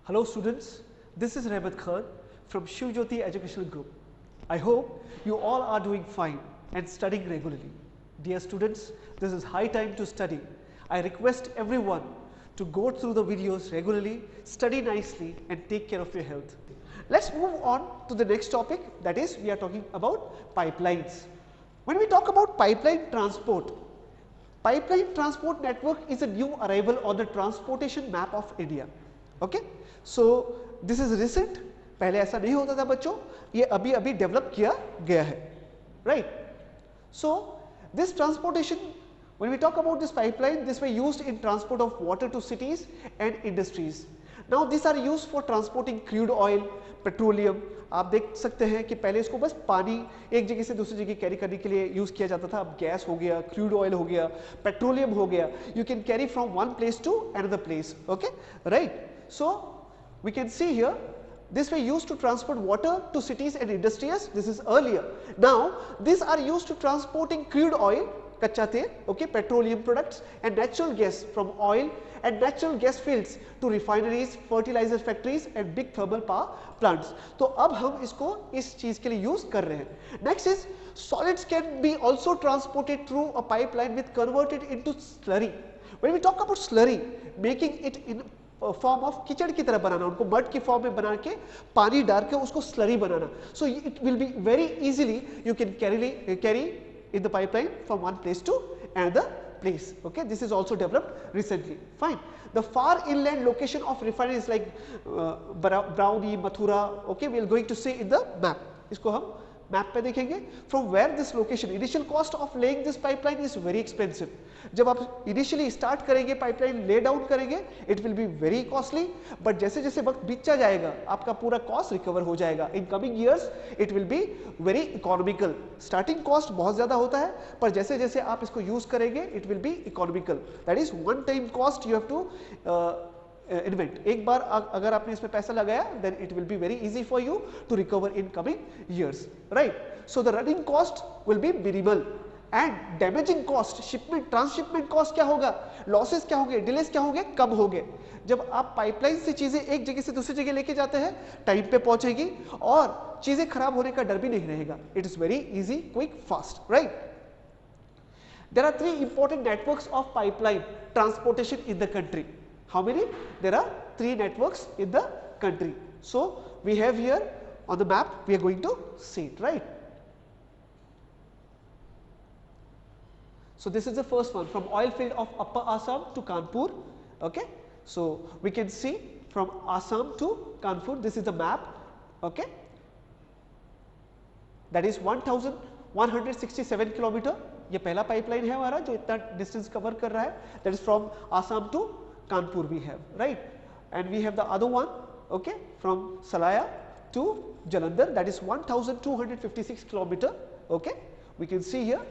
Hello students, this is Rahmat Khan from Shiv Jyoti Educational Group. I hope you all are doing fine and studying regularly. Dear students, this is high time to study. I request everyone to go through the videos regularly, study nicely and take care of your health. Let's move on to the next topic, that is we are talking about pipelines. When we talk about pipeline transport network is a new arrival on the transportation map of India. Okay, so this is recent, पहले ऐसा नहीं होता था बच्चों, ये अभी अभी develop किया गया है, right? So this transportation, when we talk about this pipeline, this were used in transport of water to cities and industries. Now these are used for transporting crude oil, petroleum. आप देख सकते हैं कि पहले इसको बस पानी एक जगह से दूसरी जगह कैरी करने के लिए यूज किया जाता था, अब गैस हो गया, क्रूड ऑयल हो गया, पेट्रोलियम हो गया, you can carry from one place to another place. Okay, right. So we can see here this were used to transport water to cities and industries. This is earlier. Now these are used to transporting crude oil, कच्चा तेल, okay, petroleum products and natural gas from oil and natural gas fields to refineries, fertilizer factories and big thermal power plants. तो अब हम इसको इस चीज के लिए यूज कर रहे हैं. Next is solids can be also transported through a pipeline with converted into slurry. When we talk about slurry, making it in form of कीचड़ की तरह बनाना, उनको मड की फॉर्म में बना के पानी डाल के उसको स्लरी बनाना. So it will be very easily you can carry in the pipeline from one place to another place. Okay, this is also developed recently. Fine. The far inland location of refineries like Brownie, Mathura, okay, we are going to see in the map. इसको हम map पे देखेंगे. From where this location, initial cost of laying this pipeline is very expensive. जब आप initially start करेंगे pipeline lay down करेंगे, it will be very costly. But जैसे जैसे वक्त बीतता जाएगा, आपका पूरा cost recover हो जाएगा. In coming years, it will be very economical. Starting cost बहुत ज़्यादा होता है, पर जैसे जैसे आप इसको use करेंगे, it will be economical. That is one time cost you have to invent. एक बार अगर आपने इसमें पैसा लगाया, then it will be very easy for you to recover in coming years, right? So the running cost will be minimal and damaging cost, shipment, transshipment cost क्या होगा, losses क्या होंगे, delays क्या होंगे, कम होंगे. जब आप पाइपलाइन से चीजें एक जगह से दूसरी जगह लेके जाते हैं, टाइम पे पहुंचेगी और चीजें खराब होने का डर भी नहीं रहेगा. It is very easy, quick, fast, right? There are three important networks of pipeline transportation in the country. How many? There are three networks in the country. So we have here on the map, we are going to see it, right? So this is the first one, from oil field of Upper Assam to Kanpur. Okay, so we can see from Assam to Kanpur. This is the map. Okay, that is 1167 kilometre. ये पहला pipeline है हमारा जो इतना distance cover कर रहा है. That is from Assam to Kanpur we have, right? And we have the other one, okay, from Salaya to Jalandhar, that is 1256 kilometer. Okay, we can see here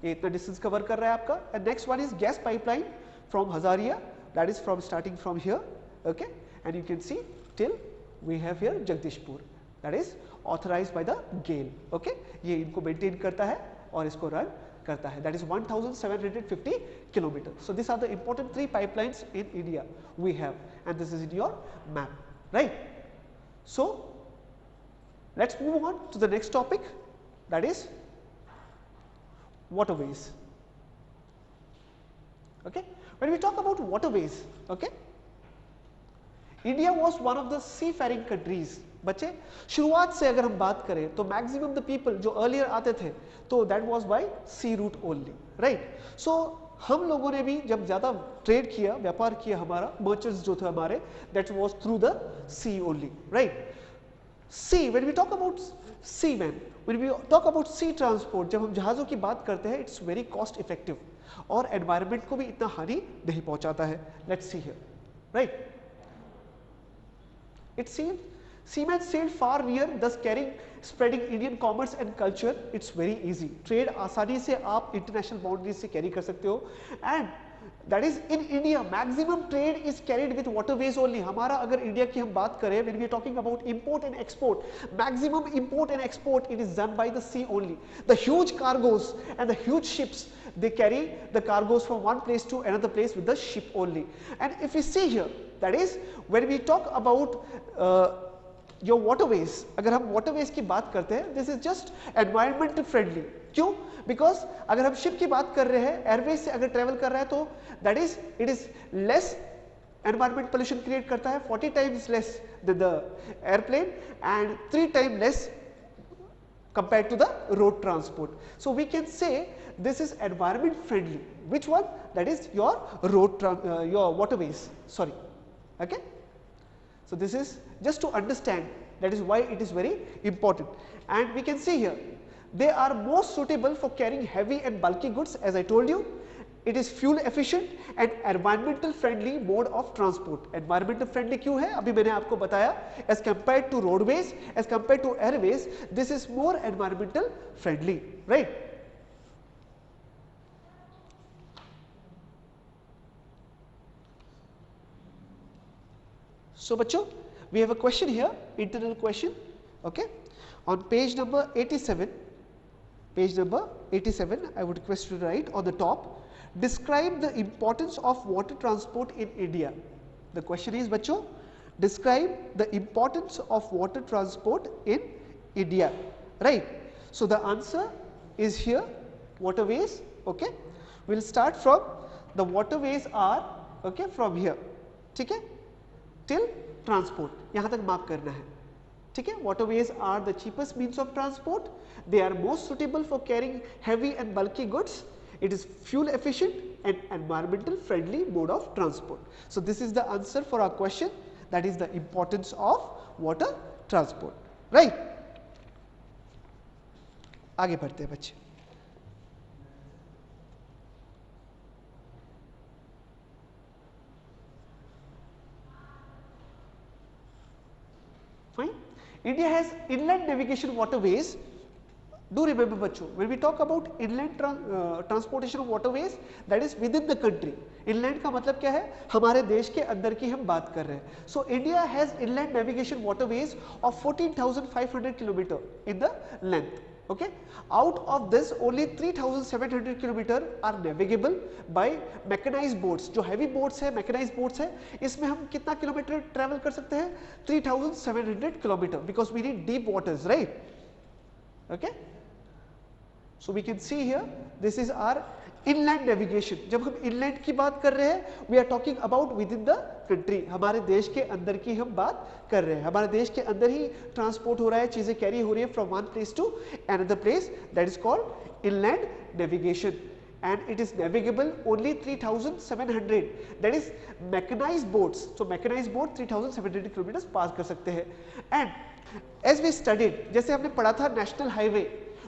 ये इतना distance cover कर रहा है आपका. And next one is gas pipeline from Hazaria, that is from starting from here, okay, and you can see till we have here Jagdishpur, that is authorized by the GAIL. Okay, ये इनको maintain करता है और इसको run करता है. That is 1750 kilometers. So these are the important three pipelines in India we have, and this is in your map, right? So let's move on to the next topic, that is waterways. Okay, when we talk about waterways, okay, India was one of the seafaring countries. बच्चे शुरुआत से अगर हम बात करें तो maximum the people जो earlier आते थे तो that was by sea route only, right? So हम लोगों ने भी जब ज्यादा ट्रेड किया, व्यापार किया, हमारा मर्चेंट्स जो थे हमारे, that was through the sea only, right? See, when we talk about sea man, when we talk about sea transport, जब हम जहाजों की बात करते हैं, इट्स वेरी कॉस्ट इफेक्टिव और एनवायरनमेंट को भी इतना हानि नहीं पहुंचाता है. Let's see here, right? It seamen sailed far near, thus carrying, spreading Indian commerce and culture. It's very easy. Trade आसानी से आप international boundaries से carry कर सकते हो. And that is in India, maximum trade is carried with waterways only. हमारा अगर India की हम बात करें, when we are talking about import and export, maximum import and export it is done by the sea only. The huge cargoes and the huge ships, they carry the cargoes from one place to another place with the ship only. And if we see here, that is when we talk about your waterways, अगर हम waterways की बात करते हैं, this is just environment friendly. क्यों? Because अगर हम ship की बात कर रहे हैं, एयरवेज से अगर ट्रेवल कर रहा है, तो that is it is less environment pollution create करता है, 40 times less than the airplane and 3 time less compared to the road transport. So we can say this is environment friendly. Which one? That is your your waterways, sorry. Okay, so this is just to understand, that is why it is very important. And we can see here they are most suitable for carrying heavy and bulky goods, as I told you. It is fuel efficient and environmental friendly mode of transport. Environmental friendly क्यों है? अभी मैंने आपको बताया, as compared to roadways, as compared to airways, this is more environmental friendly, right? So बच्चों, we have a question here, internal question, okay? On page number 87, I would request you to write on the top, describe the importance of water transport in India. The question is, bachcho, describe the importance of water transport in India, right? So the answer is here, waterways. Okay, we'll start from the waterways are, okay, from here, ठीक है, till transport, यहाँ तक mark करना है, ठीक है. Waterways are the cheapest means of transport. They are most suitable for carrying heavy and bulky goods. It is fuel efficient and environmental friendly mode of transport. So this is the answer for our question, that is the importance of water transport, right? आगे बढ़ते हैं बच्चे. Fine. India has inland navigation waterways. Do remember बच्चों, when we talk about inland transportation of waterways, that is within the country. Inland का मतलब क्या है? हमारे देश के अंदर की हम बात कर रहे हैं. So India has inland navigation waterways of 14,500 km in the length. Okay, out of this only 3,700 km are navigable by mechanized boats. जो heavy boats है, mechanized boats है, इसमें हम कितना किलोमीटर ट्रेवल कर सकते हैं? 3,700 km, because we need deep waters, right? Okay, so we can see here, this is our inland navigation. जब हम inland की बात कर रहे हैं, we are talking about within the country. हमारे देश के अंदर की हम बात कर रहे हैं, हमारे देश के अंदर ही ट्रांसपोर्ट हो रहा है, चीजें कैरी हो रही है from one place to another place. That is called inland navigation, and it is navigable only 3,700. That is mechanized boats. So mechanized boat 3,700 kilometers पास कर सकते हैं. And as we studied, जैसे हमने पढ़ा था national highway,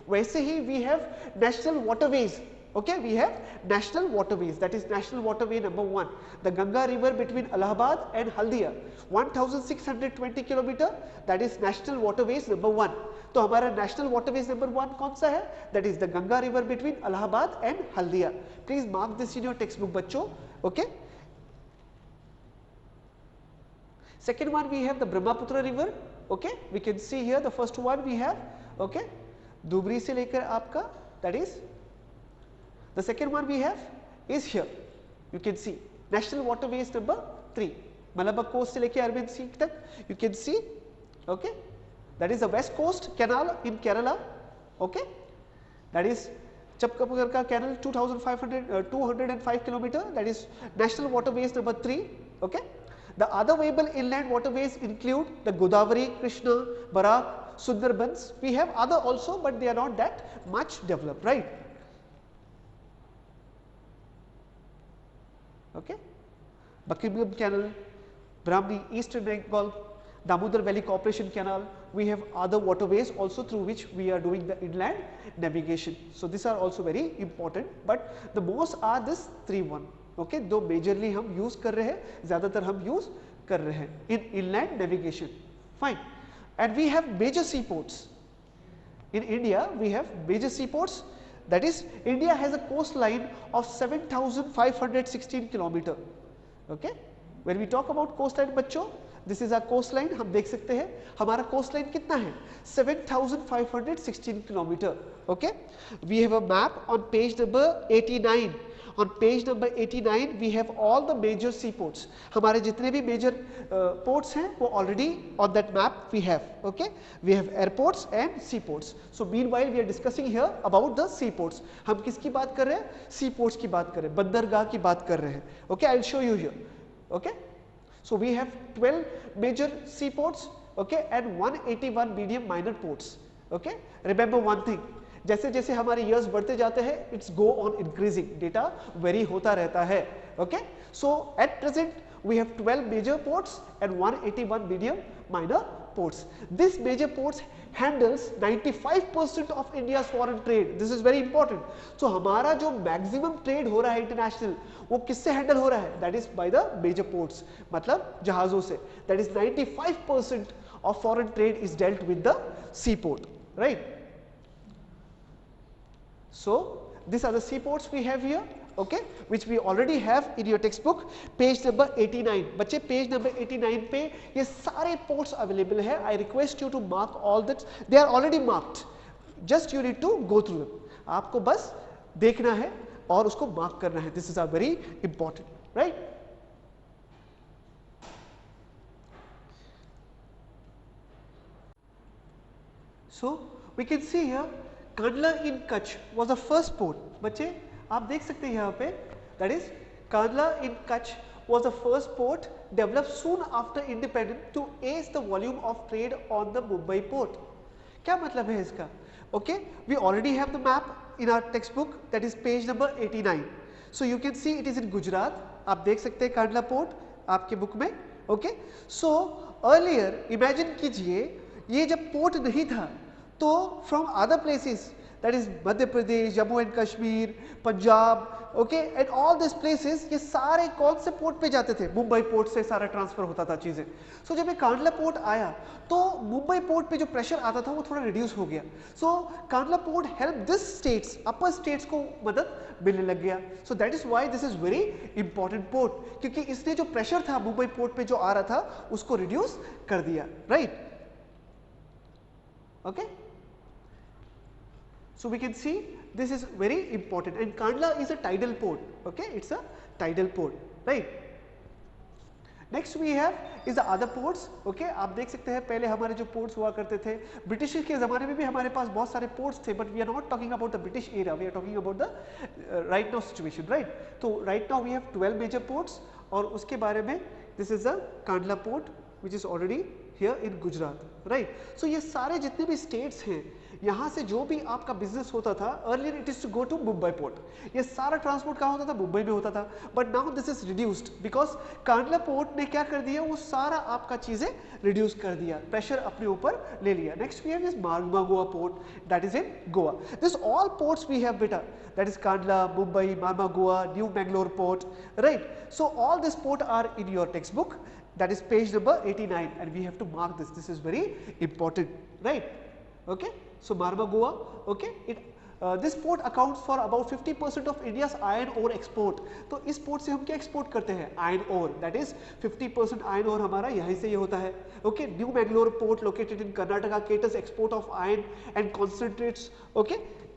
वैसे ही we have national waterways. Okay, we have national waterways, that is national waterway number 1, the Ganga river between Allahabad and Haldia, 1,620 km, that is national waterways number 1. तो हमारा national waterways number 1 कौन सा है? That is the Ganga river between Allahabad and Haldia. Please mark this in your textbook बच्चों. Okay, second one we have the Brahmaputra river. Okay, we can see here the first one we have, okay, Dhubri से लेकर आपका, that is the second one we have is here, you can see national waterways number 3, Malabar coast से लेकर Arabian Sea तक, you can see, okay, that is the west coast canal in Kerala. Okay, that is Chapkapugarka canal, 205 km, that is national waterways number 3. Okay, the other available inland waterways include the Godavari, Krishna, Barak, Sundarbans. We have other also, but they are not that much developed, right? Okay, Buckingham Canal, Brahmani, Eastern Bengal, Damodar Valley Corporation Canal. We have other waterways also through which we are doing the inland navigation. So these are also very important, but the most are this 3-1. Okay, दो majorly हम use कर रहे हैं, ज़्यादातर हम use कर रहे हैं in inland navigation. Fine, and we have major seaports. In India, we have major seaports. That is, India has a coastline of 7,516 km. Okay, when we talk about coastline बच्चों, this is our coastline. हम देख सकते हैं हमारा coastline कितना है? 7,516 km. Okay, we have a map on page number 89 On page number 89 we have all the major seaports. हमारे जितने भी major ports हैं वो already on that map we have. Okay, we have airports and seaports. So meanwhile we are discussing here about the seaports. हम किसकी बात कर रहे हैं? Seaports की बात कर रहे हैं, बंदरगाह की बात कर रहे हैं. Okay, I'll show you here. Okay, so we have 12 major seaports, okay, and 181 medium minor ports. Okay, remember one thing, जैसे जैसे हमारे years बढ़ते जाते हैं it's go on increasing, data vary होता रहता है. Okay, so at present we have 12 major ports and 181 medium minor ports. This major ports handles 95% of India's foreign trade. This is very important. So हमारा जो maximum trade हो रहा है international वो किससे handle हो रहा है? That is by the major ports, मतलब जहाजों से. That is 95% of foreign trade is dealt with the seaport, right? So these are the seaports we have here, okay, which we already have in your textbook, page number 89. बच्चे page number 89 पे ये सारे ports available है. I request you to mark all that. They are already marked. Just you need to go through them. आपको बस देखना है और उसको mark करना है. This is a very important, right? So we can see here Kandla in Kutch was the first port. बच्चे आप देख सकते हैं यहाँ पे, that is Kandla in Kutch was the first port developed soon after independence to ease the volume of trade on the Mumbai port. क्या मतलब है इसका? Okay, we already have the map in our textbook, that is page number 89. So you can see it is in Gujarat. आप देख सकते हैं Kandla port आपके book में. Okay, so earlier imagine कीजिए ये जब पोर्ट नहीं था तो from other places, that is Madhya Pradesh, Jammu and Kashmir, Punjab, okay, and all this places, ये सारे कौन से पोर्ट पे जाते थे? मुंबई पोर्ट से सारा ट्रांसफर होता था चीजें. सो जब ये कांडला पोर्ट आया तो मुंबई पोर्ट पे जो प्रेशर आता था वो थोड़ा रिड्यूस हो गया. So Kandla port help this states, upper states को मदद मिलने लग गया. So that is why this is very important port, क्योंकि इसने जो प्रेशर था मुंबई पोर्ट पे जो आ रहा था उसको रिड्यूस कर दिया, right? Okay, so we can see this is very important, and Kandla is a tidal port. Okay, it's a tidal port, right? Next we have is the other ports. Okay, आप देख सकते हैं पहले हमारे जो ports हुआ करते थे, ब्रिटिश के ज़माने में भी हमारे पास बहुत सारे ports थे, but we are not talking about the British era, we are talking about the right now situation, right? तो right now we have 12 major ports और उसके बारे में this is the Kandla port which is already here in Gujarat, right? So ये सारे जितने भी states हैं यहाँ से जो भी आपका बिजनेस होता था, earlier it is to go to Mumbai port. ये सारा ट्रांसपोर्ट कहाँ होता था? मुंबई में होता था. But now this is reduced because Kandla port ने क्या कर दिया, वो सारा आपका चीजें रिड्यूस कर दिया, प्रेशर अपने ऊपर ले लिया. Next we have this Marmagoa port, that is in Goa. This all ports we have बेटा, that is Kandla, Mumbai, Marmagoa, New Mangalore port, right? So all these ports are in your textbook, that is page number 89, and we have to mark this. This is very important, right? Okay, so Marmagoa, okay, this port accounts for about 50% of India's iron ore export. तो इस port से हम क्या export करते हैं? Iron ore, that is 50% iron ore हमारा यहीं से ये होता है. Okay, new Mangalore port located in Karnataka caters export of iron and concentrates. Okay,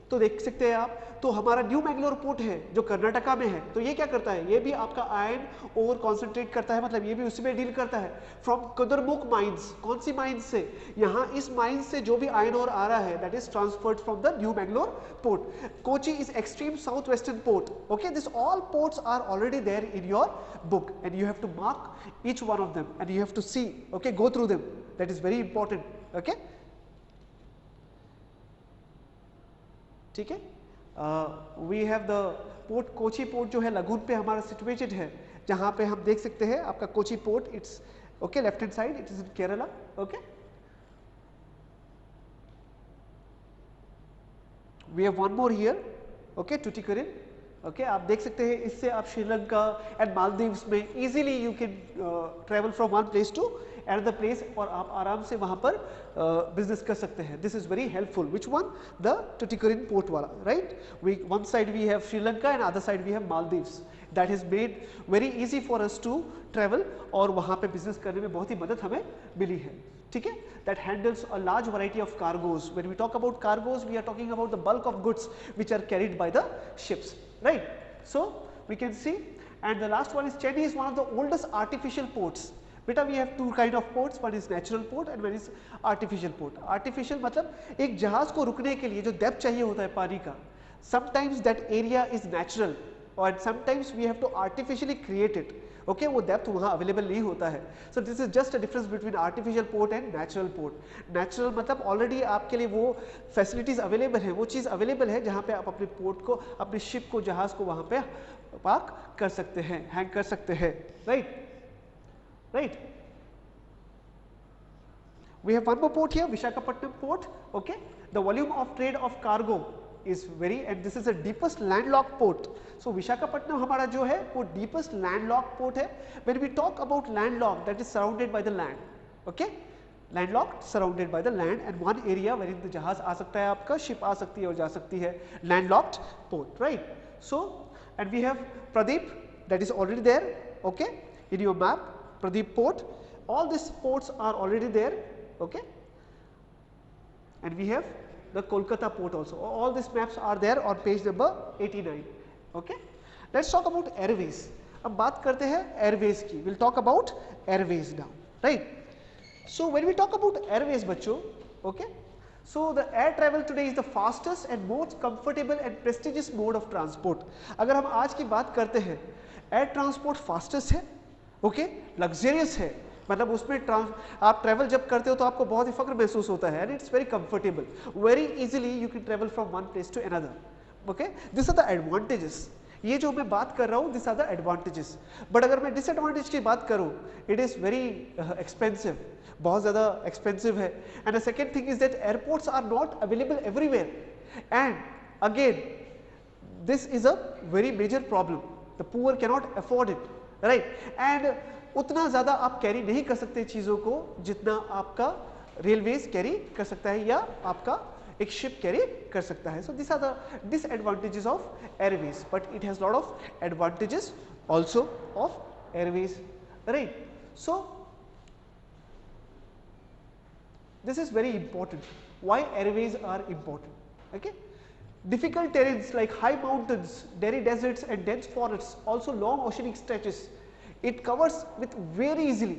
तो देख सकते हैं आप, तो हमारा न्यू मैंगलोर पोर्ट है जो कर्नाटका में है, तो ये क्या करता है? ये भी आपका आयरन ओर कॉन्सेंट्रेट करता है, मतलब ये भी उसी में डील करता है. फ्रॉम कुद्रेमुख माइंस, कौन सी माइंस से? यहाँ इस माइंस से जो भी आयरन ओर आ रहा है that is transferred from the new Mangalore port. Kochi is extreme south western port. Okay, this all ports are already there in your book and you have to mark each one of them and you have to see, okay, go through them, that is very important. Okay, ठीक है. We have the port Kochi port जो है lagoon पे हमारा situated है, जहां पे हम देख सकते हैं आपका Kochi port. It's okay, left hand side, it is in Kerala. Okay, we have one more here, okay, Tuticorin. Okay, आप देख सकते हैं इससे आप श्रीलंका एंड मालदीव्स में easily you can travel from one place to another place और आप आराम से वहां पर बिजनेस कर सकते हैं. This is very helpful. Which one? The Tuticorin port वाला, right? We one side we have Sri Lanka and other side we have Maldives. That has made very easy for us to travel और वहां पे बिजनेस करने में बहुत ही मदद हमें मिली है. ठीक है, that handles a large variety of cargos. When we talk about cargos we are talking about the bulk of goods which are carried by the ships, right? So we can see. And the last one is Chennai is one of the oldest artificial ports. बेटा we have two kind of ports, one is natural port and one is artificial port. Artificial मतलब एक जहाज को रुकने के लिए जो depth चाहिए होता है पानी का, sometimes that area is natural और sometimes we have to artificially create it. Okay वो डेप्थ वहाँ अवेलेबल नहीं होता है. So this is just a difference between artificial port and natural port. Natural मतलब ऑलरेडी आपके लिए वो फैसिलिटीज अवेलेबल है, वो चीज़ अवेलेबल है जहाँ पे आप अपने पोर्ट को, अपने शिप को, जहाज को वहाँ पे पार्क कर सकते हैं, हैंग कर सकते हैं. Right. We have one more port here, Visakhapatnam port. Okay, the volume of trade of cargo is very, and this is the deepest landlocked port. So Visakhapatnam हमारा जो है वो deepest landlocked port है. When we talk about landlocked, that is surrounded by the land. Okay, landlocked, surrounded by the land, and one area wherein the जहाज आ सकता है, आपका ship आ सकती है और जा सकती है. Landlocked port, right? So and we have Pradeep, that is already there. Okay, in your map, Pradeep port. All these ports are already there. Okay, and we have the Kolkata port also. All these maps are there on page number 89. Okay, let's talk about airways. अब बात करते हैं airways की. We'll talk about airways now, right? So when we talk about airways बच्चों, okay, so the air travel today is the fastest and most comfortable and prestigious mode of transport. अगर हम आज की बात करते हैं, air transport fastest है, okay, luxurious है, मतलब उसमें आप ट्रैवल जब करते हो तो आपको बहुत ही फख्र महसूस होता है, and it's very comfortable, very easily you can travel from one place to another. Okay, this are the advantages. ये जो मैं बात कर रहा हूँ, this are the advantages. But अगर मैं डिसएडवांटेज की बात करूँ, इट इज़ वेरी एक्सपेंसिव, बहुत ज़्यादा एक्सपेंसिव है. And the second thing is that airports are not available everywhere, and again this is a very major problem. The poor cannot afford it, right? And उतना ज़्यादा आप carry नहीं कर सकते चीज़ों को जितना आपका रेलवेज कैरी कर सकता है या आपका एक शिप कैरी कर सकता है. So this are the disadvantages of airways, but it has lot of advantages also of airways, right? So this is very important. Why airways are important? Okay, difficult terrains like high mountains, dairy deserts and dense forests, also long oceanic stretches, it covers with very easily.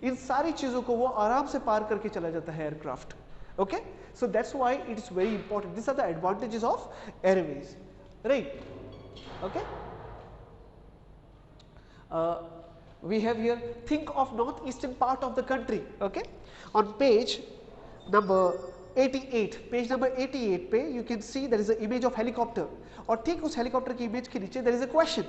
इन सारी चीज़ों को वो आराम से पार करके चला जाता है aircraft. Okay, so that's why it is very important. This are the advantages of airways, right? Okay, we have here, think of northeastern part of the country. Okay, on page number 88, page number 88 पे you can see there is an image of helicopter, और ठीक उस helicopter की image के नीचे there is a question,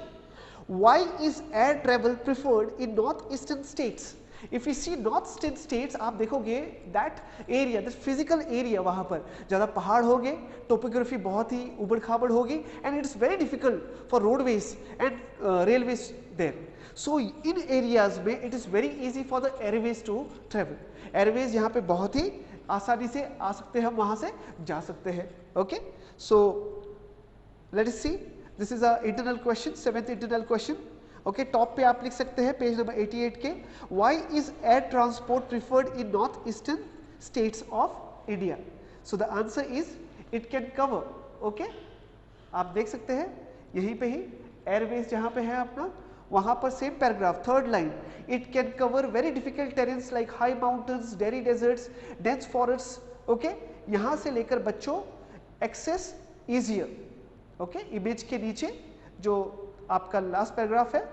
why is air travel preferred in northeastern states? If you see northeastern states, आप देखोगे that area, that physical area, वहाँ पर ज़्यादा पहाड़ होंगे, टोपोग्राफी बहुत ही उबड़ खाबड़ होगी, and it is very difficult for roadways and railways there. So in areas में it is very easy for the airways to travel. Airways यहाँ पे बहुत ही आसानी से आ सकते हैं, हम वहाँ से जा सकते हैं. Okay, so let us see, this is a internal question, 7th internal question. Okay, top पे आप लिख सकते हैं पेज नंबर 88 के, why is air transport preferred in north eastern states of India? So the answer is it can cover. Okay, आप देख सकते हैं यहीं पे ही एयरवेज जहाँ पे है अपना, वहाँ पर same paragraph, third line, it can cover very difficult terrains like high mountains, dry deserts, dense forest. Okay, यहाँ से लेकर बच्चों एक्सेस ईजियर. ओके, इमेज के नीचे जो आपका लास्ट पैराग्राफ है,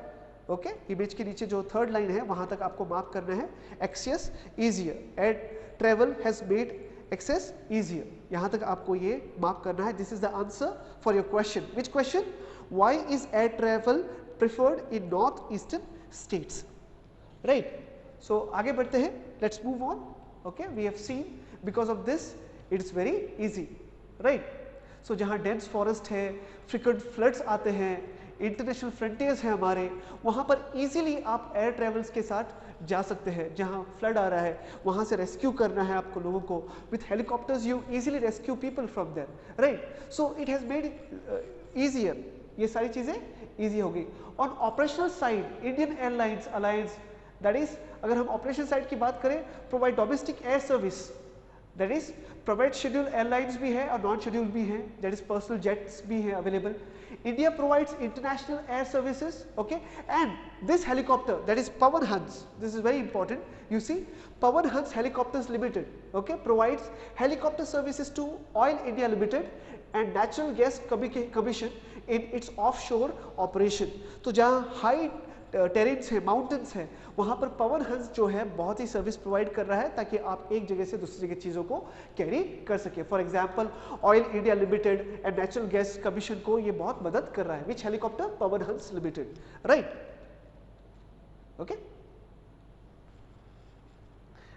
ओके, इमेज के नीचे जो थर्ड लाइन है वहाँ तक आपको मार्क करना है, access easier, air travel has made access easier, यहाँ तक आपको ये मार्क करना है. This is the answer for your question. Which question? Why is air travel preferred in northeastern states, right? So आगे बढ़ते हैं, let's move on. Okay, we have seen because of this it is very easy, right? So जहाँ dense forest है, frequent floods आते हैं, international frontiers है हमारे, वहाँ पर easily आप air travels के साथ जा सकते हैं. जहाँ flood आ रहा है वहाँ से rescue करना है आपको लोगों को, with helicopters you easily rescue people from there, right? So it has made it easier. ये सारी चीज़ें ईजी होगी. On operational side, Indian airlines alliance, that is, अगर हम ऑपरेशन साइड की बात करें, provide domestic air service that is private schedule airlines भी है और नॉन शेड्यूल भी है, दैट इज पर्सनल जेट्स भी है available. India provides international air services, okay, and this helicopter, that is Pawan Hans, this is very important. You see, Pawan Hans Helicopters Limited, okay, provides helicopter services to Oil India Limited and Natural Gas Commission in its offshore operation. तो जहाँ high terrains है, mountains है, वहाँ पर पवन हंस जो है बहुत ही service provide कर रहा है ताकि आप एक जगह से दूसरी जगह चीज़ों को कैरी कर सके. For example oil India limited and natural gas commission को ये बहुत मदद कर रहा है. विच helicopter? Pawan Hans limited, right. Okay,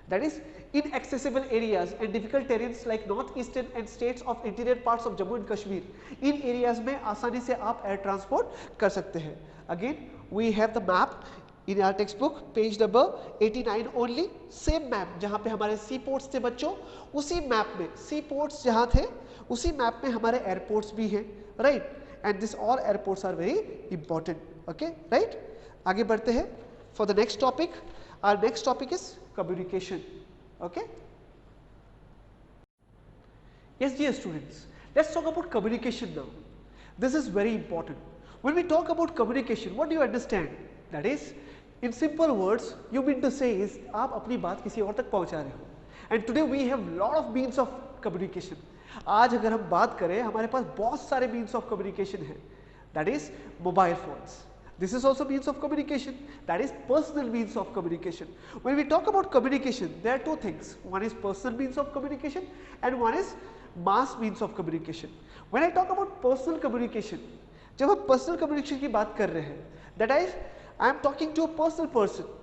that is inaccessible areas and difficult terrains like northeastern and states of interior parts of Jammu and Kashmir. In areas में आसानी से आप air transport कर सकते हैं. Again we have the map in our textbook page number 89 only. same map जहाँ पे हमारे सी पोर्ट्स थे बच्चों, उसी मैप में सी पोर्ट्स जहाँ थे उसी मैप में हमारे एयरपोर्ट्स भी हैं, right. And this all airports are very important. Okay, right. आगे बढ़ते हैं for the next topic. Our next topic is communication. Okay, yes dear students, let's talk about communication now. This is very important. When we talk about communication, what do you understand? That is, in simple words, you mean to say is आप अपनी बात किसी और तक पहुंचा रहे हो. And today we have lot of means of communication. आज अगर हम बात करें हमारे पास बहुत सारे means of communication है. That is mobile phones. This is also means of communication, that is personal means of communication. When we talk about communication, there are two things. One is personal means of communication and one is mass means of communication. When I talk about personal communication, जब हम personal communication की बात कर रहे हैं, that is I am talking to a personal person.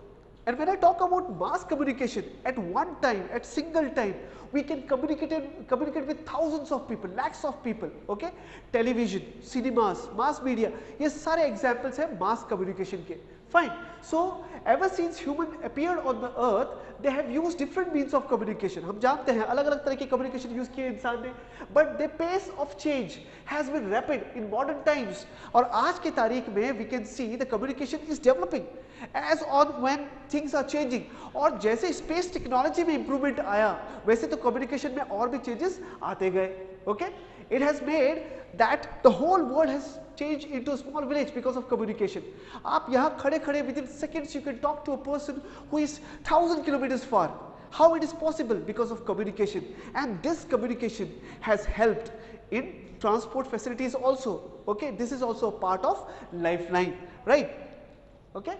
And when I talk about mass communication, at one time, at single time, we can communicate with thousands of people, lakhs of people. Okay, television, cinemas, mass media, ये सारे examples हैं mass communication के. Fine. So ever since human appeared on the earth, they have used different means of communication. हम जानते हैं अलग अलग तरह की communication use किए इंसान ने, but the pace of change has been rapid in modern times. और आज की तारीख में we can see the communication is developing as on when things are changing. और जैसे space technology में improvement आया, वैसे तो communication में और भी changes आते गए. Okay, it has made that the whole world has changed into a small village because of communication. आप यहाँ खड़े खड़े within seconds you can talk to a person who is 1000 kilometers far. How it is possible? Because of communication. And this communication has helped in transport facilities also. Okay, this is also a part of lifeline, right? Okay.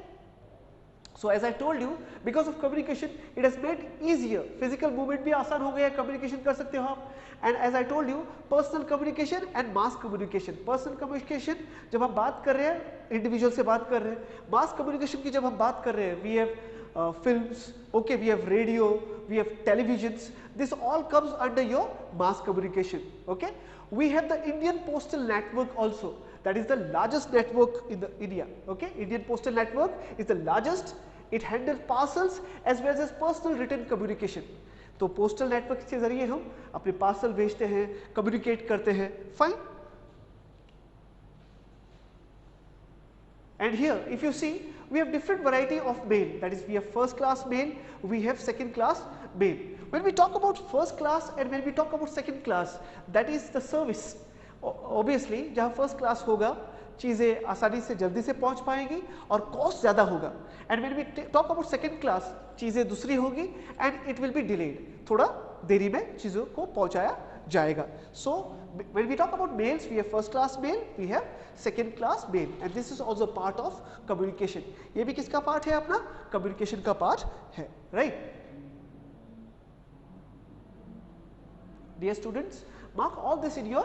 So as I told you, because of communication, it has made easier. Physical movement भी आसान हो गया है, communication कर सकते हो आप. And as I told you, personal communication and mass communication. Personal communication जब हम बात कर रहे हैं, individual से बात कर रहे हैं. Mass communication की जब हम बात कर रहे हैं, we have films, okay, we have radio, we have televisions. This all comes under your mass communication. Okay, we have the Indian Postal Network also. That is the largest network in the India. Okay, Indian Postal Network is the largest. It handles parcels as well as personal written communication. तो postal network के जरिए हम अपने parcel भेजते हैं, communicate करते हैं. Fine. And here if you see, we have different variety of mail. That is, we have first class mail, we have second class mail. When we talk about first class and when we talk about second class, that is the service. Obviously जहाँ first class होगा चीज़ें आसानी से जल्दी से पहुँच पाएंगी और कॉस्ट ज़्यादा होगा. And when we talk about second class, चीज़ें दूसरी होगी and it will be delayed, थोड़ा देरी में चीज़ों को पहुँचाया जाएगा. So when we talk about mails, we have first class mail, we have second class mail and this is also part of communication. ये भी किसका पार्ट है? अपना कम्युनिकेशन का पार्ट है, right. Dear students, mark all this in your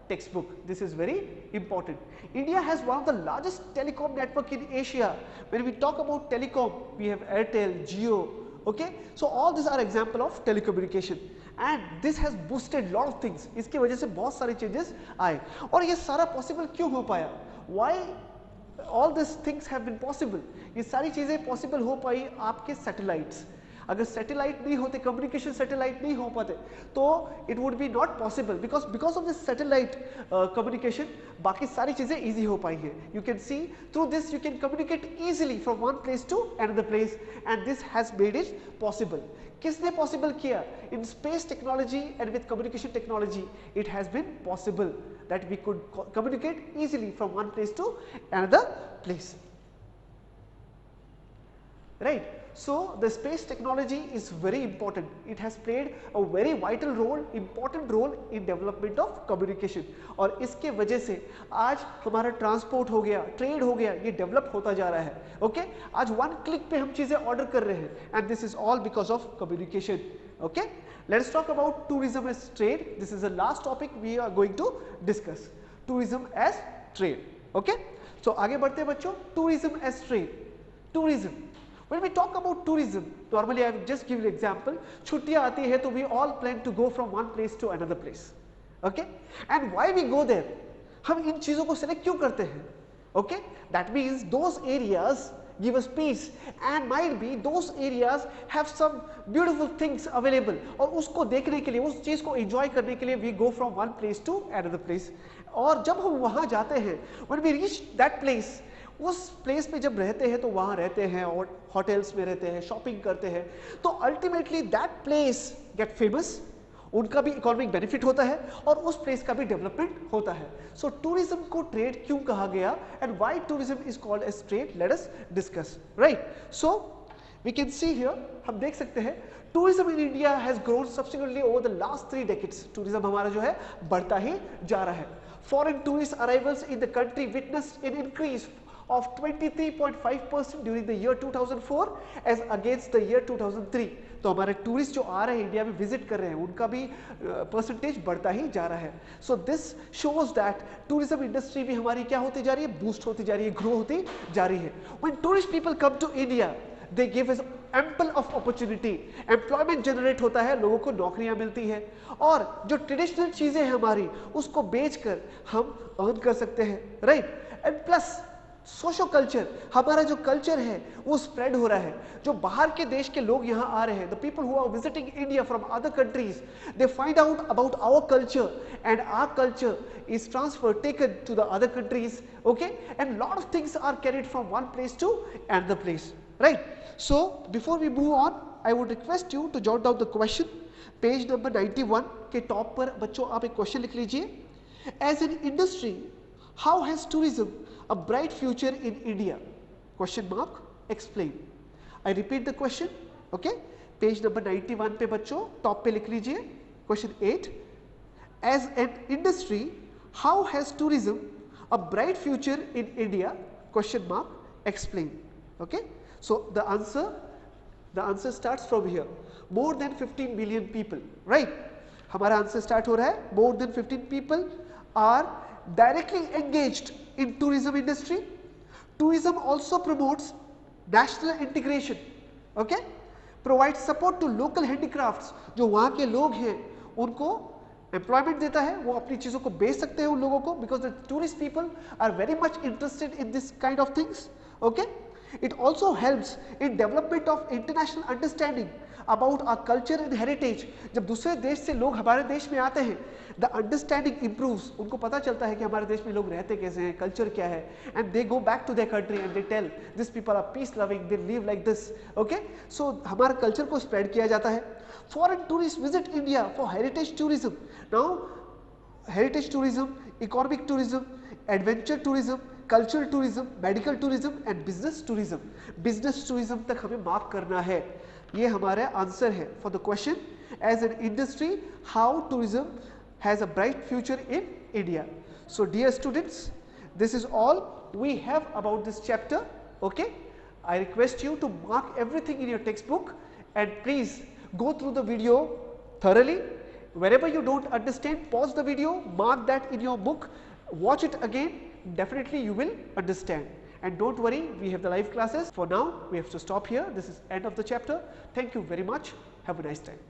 textbook. This is very important. India has one of the largest telecom network in Asia. When we talk about telecom, we have Airtel, Jio. Okay, so all these are example of telecommunication and this has boosted lot of things. इसकी वजह से बहुत सारे changes आए और ये सारा possible क्यों हो पाया? Why all these things have been possible? ये सारी चीजें possible हो पाई आपके satellites. अगर सैटेलाइट नहीं होते, कम्युनिकेशन सैटेलाइट नहीं हो पाते, तो it would be not possible. Because of this satellite communication बाकी सारी चीजें इजी हो पाई हैं. You can see through this you can communicate easily from one place to another place and this has made it possible. किसने possible किया? In space technology and with communication technology it has been possible that we could communicate easily from one place to another place, right? So the space technology is very important. It has played a very vital role, important role in development of communication. और इसके वजह से आज हमारा transport हो गया, trade हो गया, ये डेवलप होता जा रहा है. ओके आज वन क्लिक पे हम चीजें ऑर्डर कर रहे हैं and this is all because of communication. Okay let's talk about tourism as trade. This is the last topic we are going to discuss, tourism as trade. Okay so आगे बढ़ते हैं बच्चों. Tourism as trade. Tourism, when we talk about tourism, normally I will just give you an example. छुट्टियां आती है तो we all plan to go from one place to another place, okay? And why we go there? हम इन चीजों को select क्यों करते हैं? Okay, that means those areas give us peace and might be those areas have some beautiful things available, और उसको देखने के लिए, उस चीज को enjoy करने के लिए we go from one place to another place. और जब हम वहां जाते हैं, when we reach that place, उस प्लेस पे जब रहते हैं तो वहां रहते हैं और होटल्स में रहते हैं, शॉपिंग करते हैं, तो ultimately that place get famous, उनका भी इकोनॉमिक बेनिफिट होता है और उस प्लेस का भी डेवलपमेंट होता है. सो टूरिज्म को ट्रेड क्यों कहा गया and why tourism is called as trade, let us discuss. Right, so we can see here, हम देख सकते हैं tourism in India has grown subsequently over the last 3 decades. Tourism हमारा जो है बढ़ता ही जा रहा है. Foreign tourist arrivals in the country witnessed an increase of 23.5% during the year 2004 as against the year 2003. तो हमारे टूरिस्ट जो आ रहे हैं इंडिया में विजिट कर रहे हैं उनका भी परसेंटेज बढ़ता ही जा रहा है. So this shows that tourism industry भी हमारी क्या होती जा रही है, बूस्ट होती जा रही है, ग्रो होती जा रही है. When tourist people come to India they give us ample of opportunity, employment generate होता है, लोगों को नौकरियां मिलती है और जो ट्रेडिशनल चीजें हैं हमारी उसको बेचकर हम अर्न कर सकते हैं. Right, and plus social culture, हमारा जो कल्चर है वो स्प्रेड हो रहा है. जो बाहर के देश के लोग यहाँ आ रहे हैं, the people who are visiting India from other countries, they find out about our culture and our culture is transfer taken to the other countries. Okay, and lot of things are carried from one place to another place. Right, so before we move on I would request you to jot down the question. Page number 91 के top पर बच्चों आप एक question लिख लीजिए. As an industry how has tourism a bright future in India? Question mark, explain. I repeat the question. Okay, page number 91 पे बच्चों top पे लिख लीजिए. Question 8, as an industry how has tourism a bright future in India? Question mark, explain. Okay, so the answer starts from here. More than 15 million people, right? हमारा answer start हो रहा है, more than 15 people are directly engaged in tourism industry. Tourism also promotes national integration, okay, provides support to local handicrafts. जो वहाँ के लोग हैं उनको एम्प्लॉयमेंट देता है, वो अपनी चीज़ों को बेच सकते हैं उन लोगों को, because the tourist people are very much interested in this kind of things. Okay, it also helps in development of international understanding about our culture and heritage. जब दूसरे देश से लोग हमारे देश में आते हैं, the understanding improves. उनको पता चलता है कि हमारे देश में लोग रहते कैसे हैं, कल्चर क्या है, and they go back to their country and they tell these people are peace loving, they live like this. Okay, so हमारे कल्चर को स्प्रेड किया जाता है. Foreign tourists visit India for heritage tourism. Now heritage tourism, economic tourism, adventure tourism, cultural tourism, medical tourism and business tourism. Business tourism तक हमें mark करना है. ये हमारा आंसर है for the question as an industry how tourism has a bright future in India. So dear students, this is all we have about this chapter. Okay, I request you to mark everything in your text book and please go through the video thoroughly. Wherever you don't understand, pause the video, mark that in your book, watch it again, definitely you will understand. And don't worry, we have the live classes. For now, we have to stop here. This is end of the chapter. Thank you very much. Have a nice time.